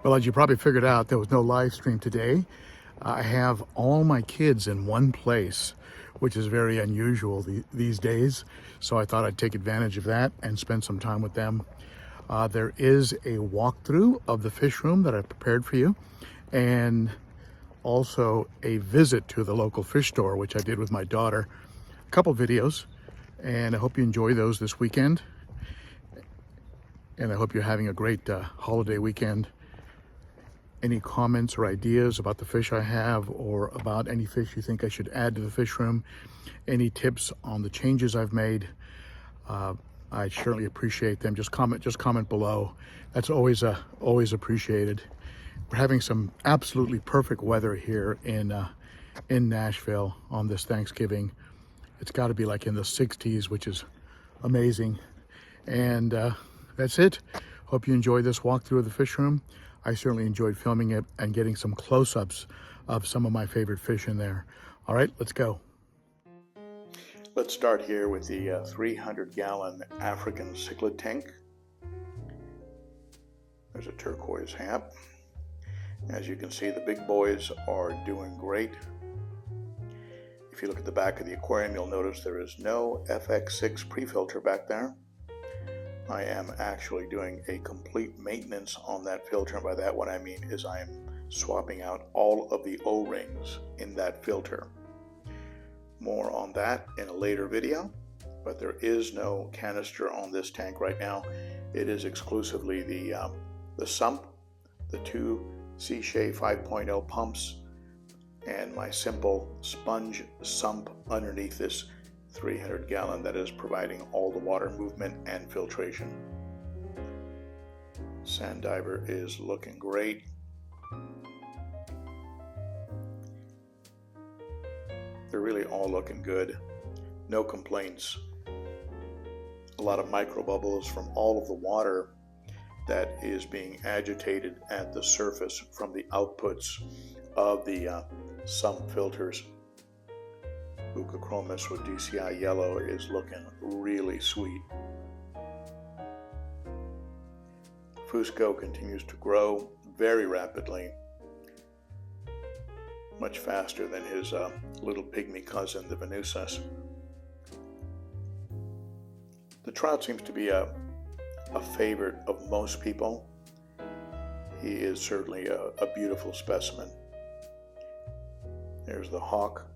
Well, as you probably figured out, there was no live stream today. I have all my kids in one place, which is very unusual these days. So I thought I'd take advantage of that and spend some time with them. There is a walkthrough of the fish room that I prepared for you, and also a visit to the local fish store, which I did with my daughter. A couple videos, and I hope you enjoy those this weekend. And I hope you're having a great holiday weekend. Any comments or ideas about the fish I have, or about any fish you think I should add to the fish room, any tips on the changes I've made, I certainly appreciate them. Just comment below. That's always appreciated. We're having some absolutely perfect weather here in Nashville on this Thanksgiving. It's got to be like in the 60s, which is amazing. And that's it. Hope you enjoy this walkthrough of the fish room. I certainly enjoyed filming it and getting some close-ups of some of my favorite fish in there. All right, let's go. Let's start here with the 300-gallon African cichlid tank. There's a turquoise hap. As you can see, the big boys are doing great. If you look at the back of the aquarium, you'll notice there is no FX6 pre-filter back there. I am actually doing a complete maintenance on that filter, and by that what I mean is I am swapping out all of the O-rings in that filter. More on that in a later video, but there is no canister on this tank right now. It is exclusively the sump, the two Seashea 5.0 pumps, and my simple sponge sump underneath this 300-gallon that is providing all the water movement and filtration. Sand diver is looking great. They're really all looking good. No complaints. A lot of micro bubbles from all of the water that is being agitated at the surface from the outputs of the sump filters. Buccochromis with DCI yellow is looking really sweet. Fusco continues to grow very rapidly, much faster than his little pygmy cousin, the Venusas. The trout seems to be a favorite of most people. He is certainly a beautiful specimen. There's the hawk.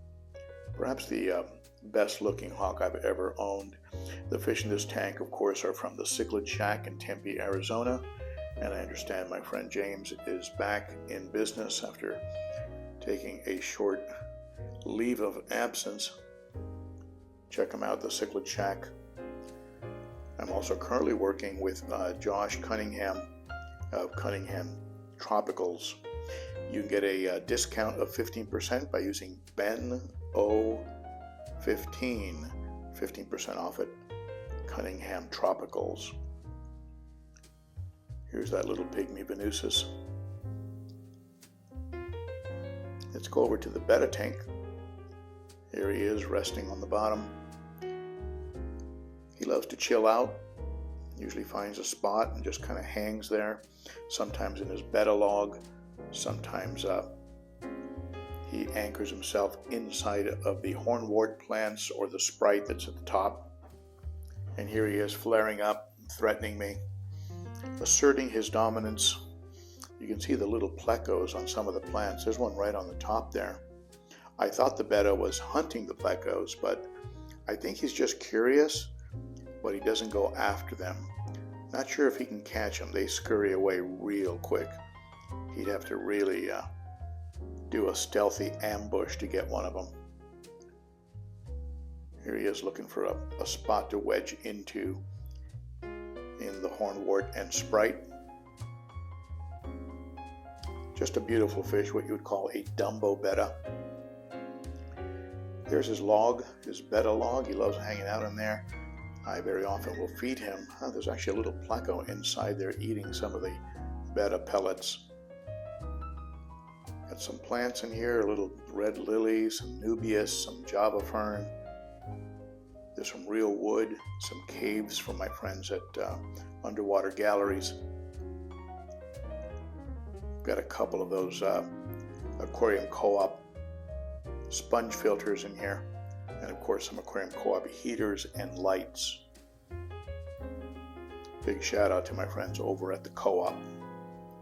Perhaps the best looking hawk I've ever owned. The fish in this tank, of course, are from the Cichlid Shack in Tempe, Arizona. And I understand my friend James is back in business after taking a short leave of absence. Check him out, the Cichlid Shack. I'm also currently working with Josh Cunningham of Cunningham Tropicals. You can get a discount of 15% by using BENO15, 15% off at Cunningham Tropicals. Here's that little pygmy Venusas. Let's go over to the Betta tank. Here he is resting on the bottom. He loves to chill out, usually finds a spot and just kind of hangs there, sometimes in his Betta log, sometimes he anchors himself inside of the hornwort plants or the sprite that's at the top. And here he is flaring up, threatening me, asserting his dominance. You can see the little plecos on some of the plants. There's one right on the top there. I thought the Betta was hunting the plecos, but I think he's just curious, but he doesn't go after them. Not sure if he can catch them. They scurry away real quick. He'd have to really do a stealthy ambush to get one of them. Here he is looking for a spot to wedge into in the hornwort and sprite. Just a beautiful fish, what you would call a Dumbo Betta. There's his log, his Betta log. He loves hanging out in there. I very often will feed him. There's actually a little pleco inside there eating some of the Betta pellets. Got some plants in here, a little red lily, some nubius, some java fern. There's some real wood, some caves from my friends at Underwater Galleries. Got a couple of those aquarium co-op sponge filters in here, and of course some aquarium co-op heaters and lights. Big shout out to my friends over at the co-op.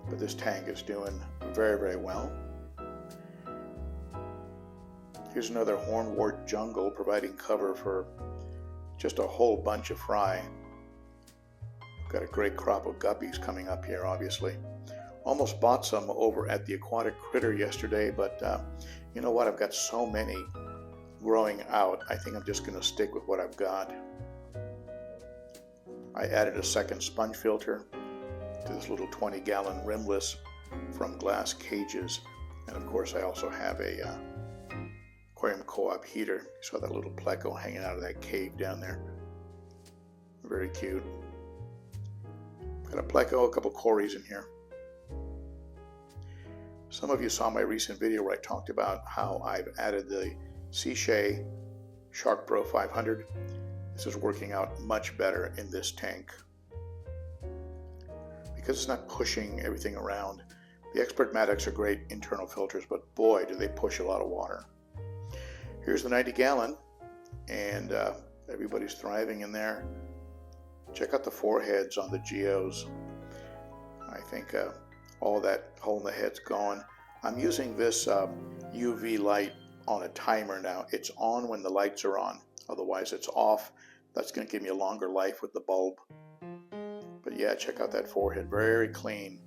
But this tank is doing very, very well. Here's another hornwort jungle providing cover for just a whole bunch of fry. Got a great crop of guppies coming up here, obviously. Almost bought some over at the Aquatic Critter yesterday, but you know what? I've got so many growing out. I think I'm just going to stick with what I've got. I added a second sponge filter to this little 20-gallon rimless from Glass Cages. And of course, I also have a aquarium co-op heater. You saw that little pleco hanging out of that cave down there. Very cute. Got a pleco, a couple cories in here. Some of you saw my recent video where I talked about how I've added the Seashea Shark Pro 500. This is working out much better in this tank because it's not pushing everything around. The Expert Matics are great internal filters, but boy, do they push a lot of water. Here's the 90-gallon, and everybody's thriving in there. Check out the foreheads on the geos. I think all that hole in the head's gone. I'm using this UV light on a timer now. It's on when the lights are on, otherwise it's off. That's going to give me a longer life with the bulb. But yeah, check out that forehead, very clean.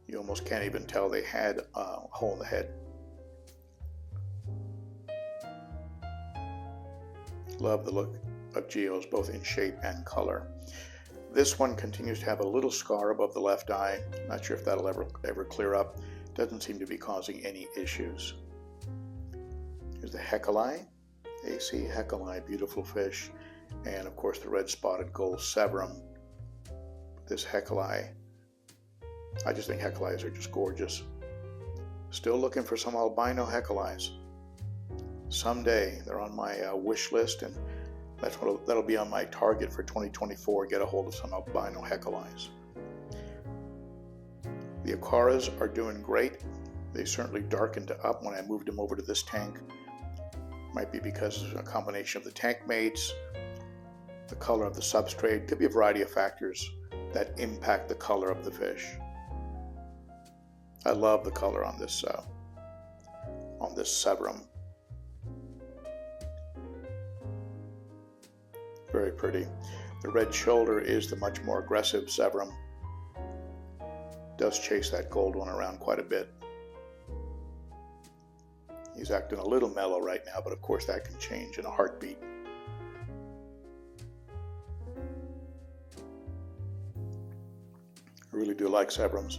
You almost can't even tell they had a hole in the head. Love the look of geos, both in shape and color. This one continues to have a little scar above the left eye. Not sure if that'll ever clear up. Doesn't seem to be causing any issues. Here's the Heckelei, AC Heckelei, beautiful fish. And of course the red spotted gold Severum. This Heckelei, I just think Heckeleis are just gorgeous. Still looking for some albino Heckeleis. Someday they're on my wish list, and that'll be on my target for 2024. Get a hold of some albino Heckeleis. The Acaras are doing great. They certainly darkened up when I moved them over to this tank. Might be because of a combination of the tank mates, the color of the substrate. Could be a variety of factors that impact the color of the fish. I love the color on this Severum. Very pretty. The red shoulder is the much more aggressive Severum. Does chase that gold one around quite a bit. He's acting a little mellow right now, but of course that can change in a heartbeat. I really do like Severums.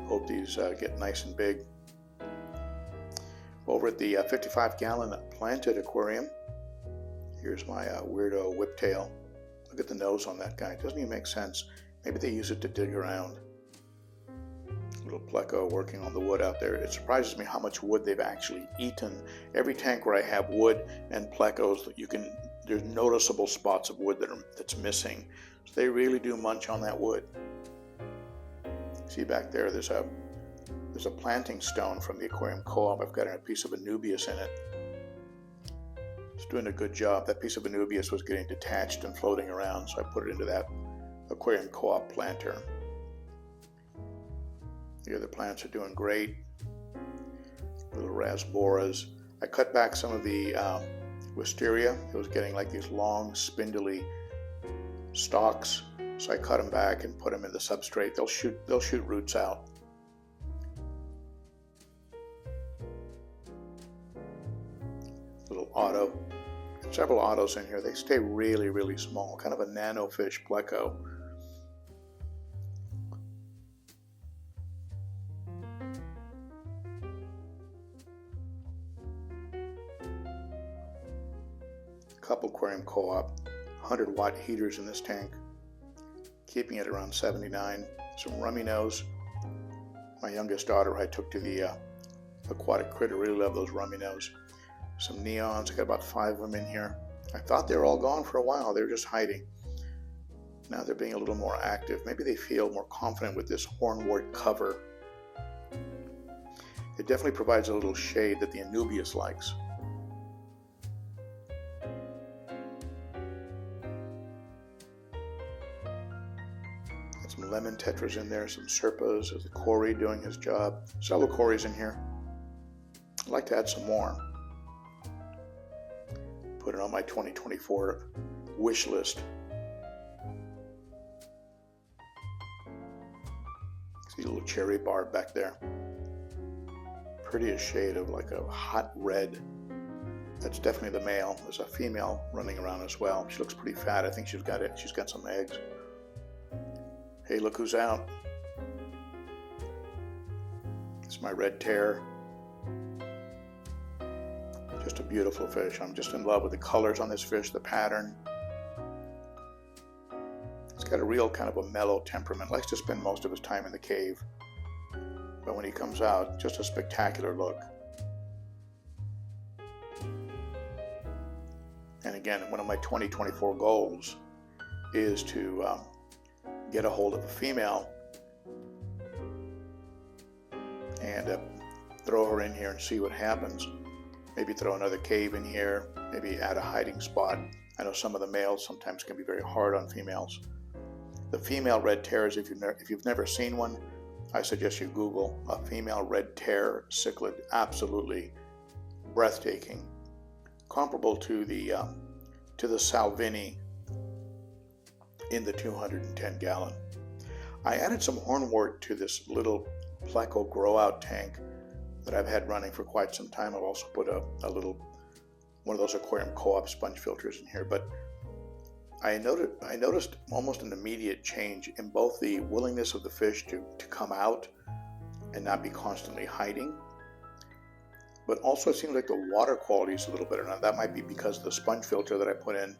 Hope these get nice and big. Over at the 55-gallon planted aquarium, here's my weirdo whiptail. Look at the nose on that guy. It doesn't even make sense. Maybe they use it to dig around. Little pleco working on the wood out there. It surprises me how much wood they've actually eaten. Every tank where I have wood and plecos, there's noticeable spots of wood that's missing. So they really do munch on that wood. See back there, there's a planting stone from the aquarium co-op. I've got a piece of Anubias in it. It's doing a good job. That piece of Anubias was getting detached and floating around, so I put it into that aquarium co-op planter. The other plants are doing great. Little rasboras. I cut back some of the wisteria. It was getting like these long, spindly stalks, so I cut them back and put them in the substrate. They'll shoot roots out. Little auto. Several autos in here. They stay really, really small, kind of a nano fish pleco. Couple aquarium co-op, 100-watt heaters in this tank, keeping it around 79. Some rummy nose. My youngest daughter I took to the Aquatic Critter. Really love those rummy nose. Some neons. I got about 5 of them in here. I thought they were all gone for a while. They were just hiding. Now they're being a little more active. Maybe they feel more confident with this hornwort cover. It definitely provides a little shade that the Anubias likes. Got some lemon tetras in there, some serpas. There's a Cory doing his job. Several Corys in here. I'd like to add some more. Put it on my 2024 wish list. See a little cherry barb back there. Prettiest shade of like a hot red. That's definitely the male. There's a female running around as well. She looks pretty fat. I think she's got it. She's got some eggs. Hey, look who's out. It's my red tear. Just a beautiful fish. I'm just in love with the colors on this fish, the pattern. It's got a real kind of a mellow temperament. Likes to spend most of his time in the cave. But when he comes out, just a spectacular look. And again, one of my 2024 goals is to get a hold of a female and throw her in here and see what happens. Maybe throw another cave in here, maybe add a hiding spot. I know some of the males sometimes can be very hard on females. The female red tears, if you've never seen one, I suggest you Google a female red tear cichlid. Absolutely breathtaking. Comparable to the Salvini in the 210 gallon. I added some hornwort to this little pleco grow out tank that I've had running for quite some time. I've also put a little one of those aquarium co-op sponge filters in here, but I noticed almost an immediate change in both the willingness of the fish to come out and not be constantly hiding, but also it seems like the water quality is a little better. Now that might be because of the sponge filter that I put in,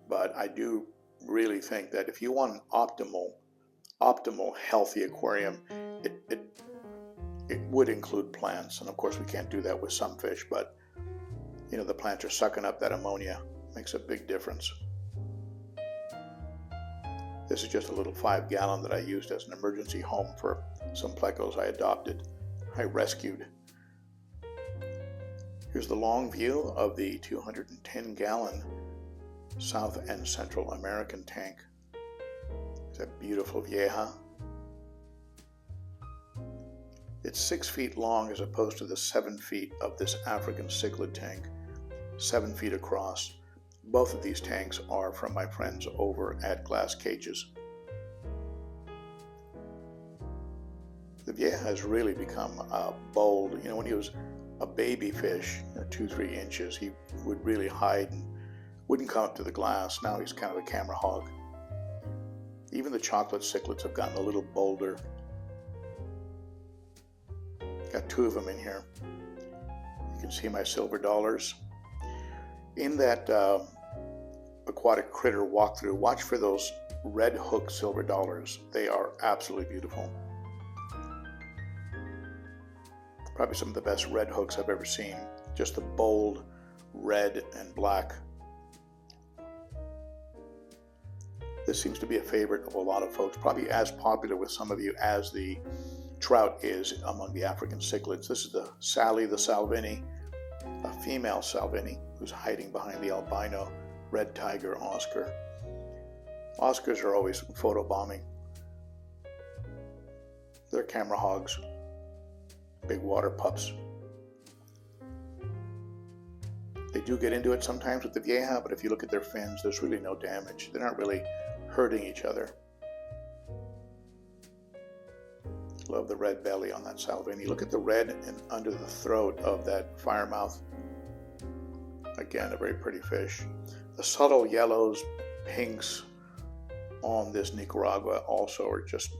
but I do really think that if you want an optimal healthy aquarium, it would include plants. And of course we can't do that with some fish, but you know, the plants are sucking up that ammonia. Makes a big difference. This is just a little 5 gallon that I used as an emergency home for some plecos I adopted, I rescued. Here's the long view of the 210 gallon South and Central American tank. It's a beautiful vieja. It's 6 feet long as opposed to the 7 feet of this African cichlid tank, 7 feet across. Both of these tanks are from my friends over at Glass Cages. The vieja has really become bold. You know, when he was a baby fish, 2-3 inches, he would really hide and wouldn't come up to the glass. Now he's kind of a camera hog. Even the chocolate cichlids have gotten a little bolder. Got 2 of them in here. You can see my silver dollars. In that aquatic critter walkthrough, watch for those red hook silver dollars. They are absolutely beautiful. Probably some of the best red hooks I've ever seen. Just the bold red and black. This seems to be a favorite of a lot of folks, probably as popular with some of you as the trout is among the African cichlids. This is the Sally the Salvini, a female Salvini who's hiding behind the albino red tiger Oscar. Oscars are always photobombing. They're camera hogs, big water pups. They do get into it sometimes with the vieja, but if you look at their fins, there's really no damage. They're not really hurting each other. Love the red belly on that Salvini. Look at the red and under the throat of that firemouth. Again, a very pretty fish. The subtle yellows, pinks on this Nicaragua also are just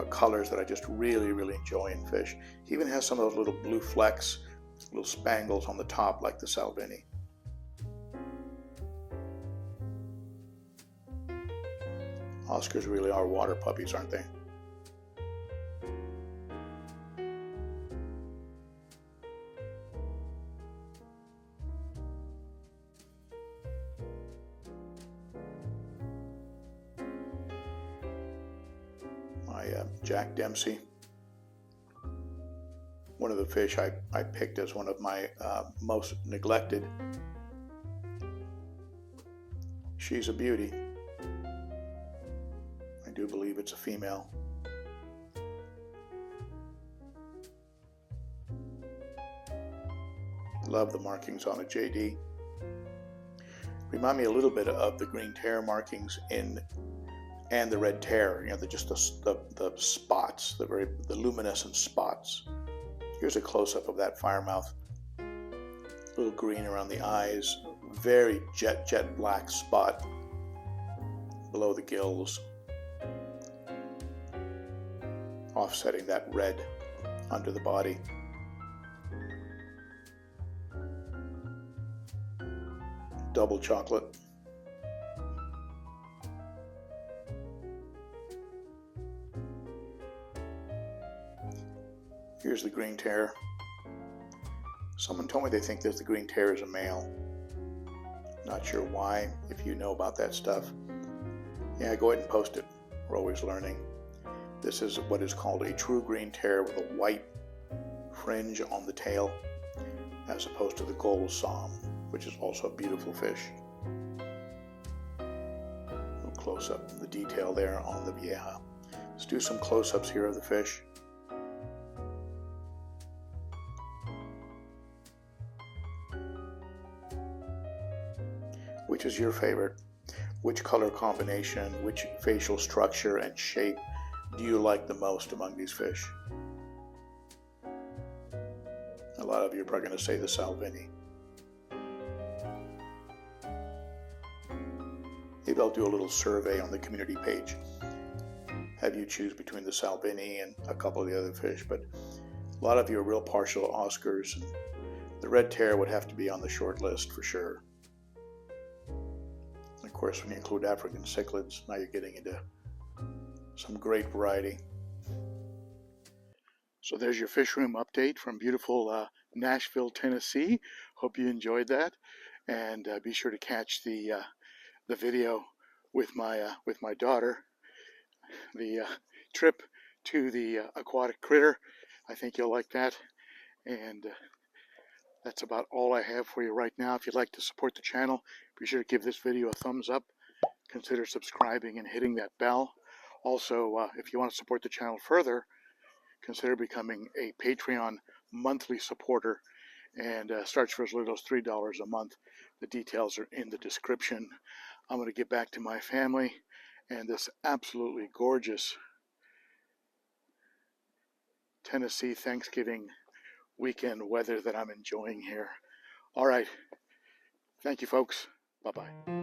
colors that I just really, really enjoy in fish. He even has some of those little blue flecks, little spangles on the top like the Salvini. Oscars really are water puppies, aren't they? Jack Dempsey. One of the fish I picked as one of my most neglected. She's a beauty. I do believe it's a female. Love the markings on a JD. Remind me a little bit of the green tear markings and the red tear. You know, just the spots, the luminescent spots. Here's a close-up of that firemouth. A little green around the eyes. Very jet black spot below the gills, offsetting that red under the body. Double chocolate. Here's the green tear. Someone told me they think that the green tear is a male. Not sure why. If you know about that stuff, yeah, go ahead and post it. We're always learning. This is what is called a true green tear with a white fringe on the tail, as opposed to the gold som, which is also a beautiful fish. A little close up, the detail there on the vieja. Let's do some close-ups here of the fish. Which is your favorite? Which color combination, which facial structure and shape do you like the most among these fish? A lot of you are probably going to say the Salvini. Maybe I'll do a little survey on the community page. Have you choose between the Salvini and a couple of the other fish, but a lot of you are real partial to Oscars, and the red tear would have to be on the short list for sure. Of course, when you include African cichlids, now you're getting into some great variety. So there's your fish room update from beautiful Nashville, Tennessee. Hope you enjoyed that, and be sure to catch the video with my daughter, the trip to the aquatic critter. I think you'll like that, and that's about all I have for you right now. If you'd like to support the channel, be sure to give this video a thumbs up. Consider subscribing and hitting that bell. Also, if you want to support the channel further, consider becoming a Patreon monthly supporter, and starts for as little as $3 a month. The details are in the description. I'm going to get back to my family and this absolutely gorgeous Tennessee Thanksgiving weekend weather that I'm enjoying here. All right. Thank you, folks. Bye-bye.